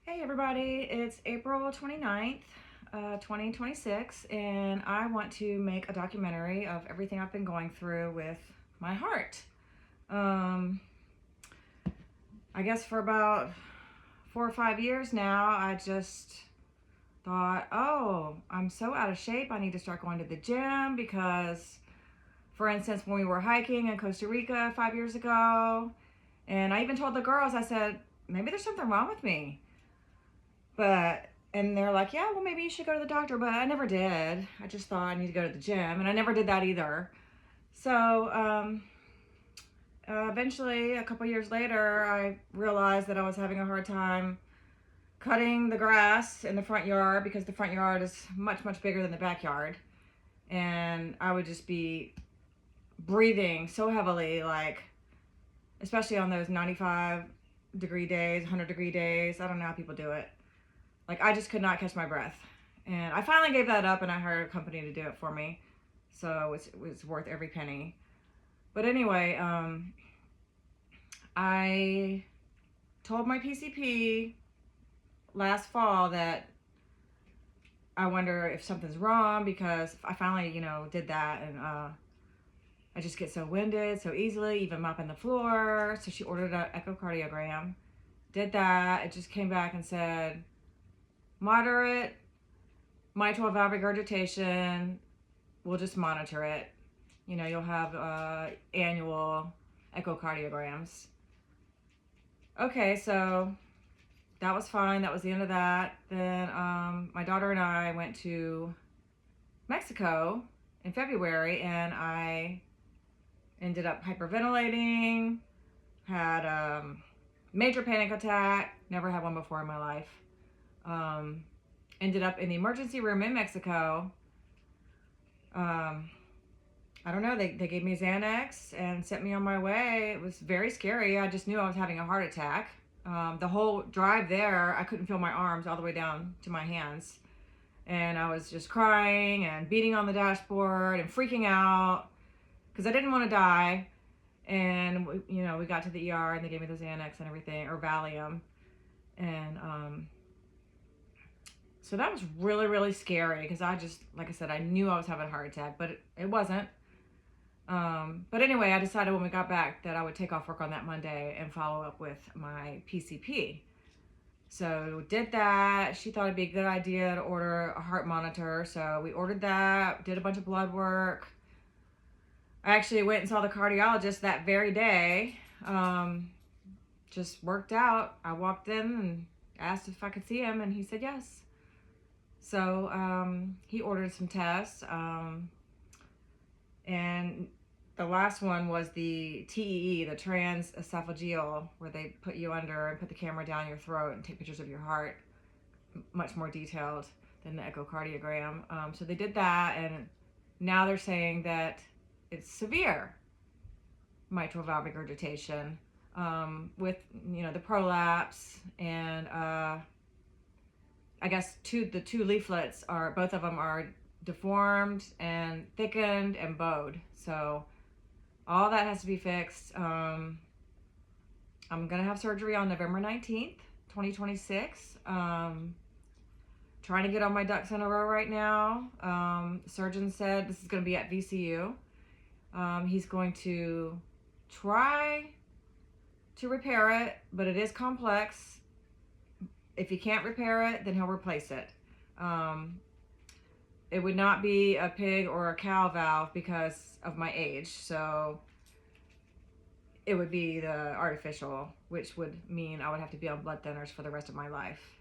Hey everybody, it's April 29th, 2026, and I want to make a documentary of everything I've been going through with my heart. Um, I guess for about 4 or 5 years now, I just thought, oh, I'm so out of shape, I need to start going to the gym because, for instance, when we were hiking in Costa Rica 5 years ago, and I even told the girls, I said, maybe there's something wrong with me. And they're like, yeah, well, maybe you should go to the doctor. But I never did. I just thought I need to go to the gym. And I never did that either. So eventually, a couple years later, I realized that I was having a hard time cutting the grass in the front yard because the front yard is much, much bigger than the backyard. And I would just be breathing so heavily, like, especially on those 95-degree days, 100-degree days. I don't know how people do it. Like, I just could not catch my breath. And I finally gave that up and I hired a company to do it for me. So it was worth every penny. But anyway, I told my PCP last fall that I wonder if something's wrong because I finally, did that. And I just get so winded so easily, even mopping the floor. So she ordered an echocardiogram. Did that. It just came back and said, moderate mitral valve regurgitation. We'll just monitor it. You'll have annual echocardiograms. Okay, so that was fine. That was the end of that. Then my daughter and I went to Mexico in February, and I ended up hyperventilating, had a major panic attack. Never had one before in my life. Ended up in the emergency room in Mexico. I don't know, they gave me Xanax and sent me on my way. It was very scary. I just knew I was having a heart attack. The whole drive there, I couldn't feel my arms all the way down to my hands. And I was just crying and beating on the dashboard and freaking out because I didn't want to die. And, we got to the ER and they gave me the Xanax and everything, or Valium. And so that was really, really scary because I just, like I said, I knew I was having a heart attack, but it wasn't. But anyway, I decided when we got back that I would take off work on that Monday and follow up with my PCP. So did that. She thought it'd be a good idea to order a heart monitor. So we ordered that, did a bunch of blood work. I actually went and saw the cardiologist that very day. Just worked out. I walked in and asked if I could see him, and he said yes. So he ordered some tests. And the last one was the TEE, the transesophageal, where they put you under and put the camera down your throat and take pictures of your heart, much more detailed than the echocardiogram. So they did that, and now they're saying that it's severe mitral valve regurgitation with, the prolapse and I guess the two leaflets are, both of them are deformed and thickened and bowed. So all that has to be fixed. I'm gonna have surgery on November 19th, 2026. Trying to get all my ducks in a row right now. Surgeon said this is gonna be at VCU. He's going to try to repair it, but it is complex. If he can't repair it, then he'll replace it. It would not be a pig or a cow valve because of my age. So it would be the artificial, which would mean I would have to be on blood thinners for the rest of my life.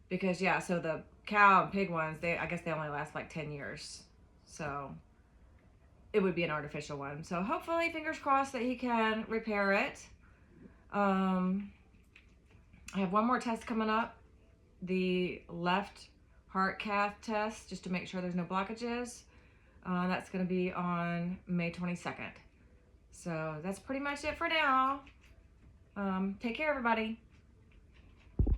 Because, yeah, so the cow and pig ones, I guess they only last like 10 years. So it would be an artificial one. So hopefully, fingers crossed, that he can repair it. I have one more test coming up. The left heart cath test, just to make sure there's no blockages. That's going to be on May 22nd. So that's pretty much it for now. Take care, everybody.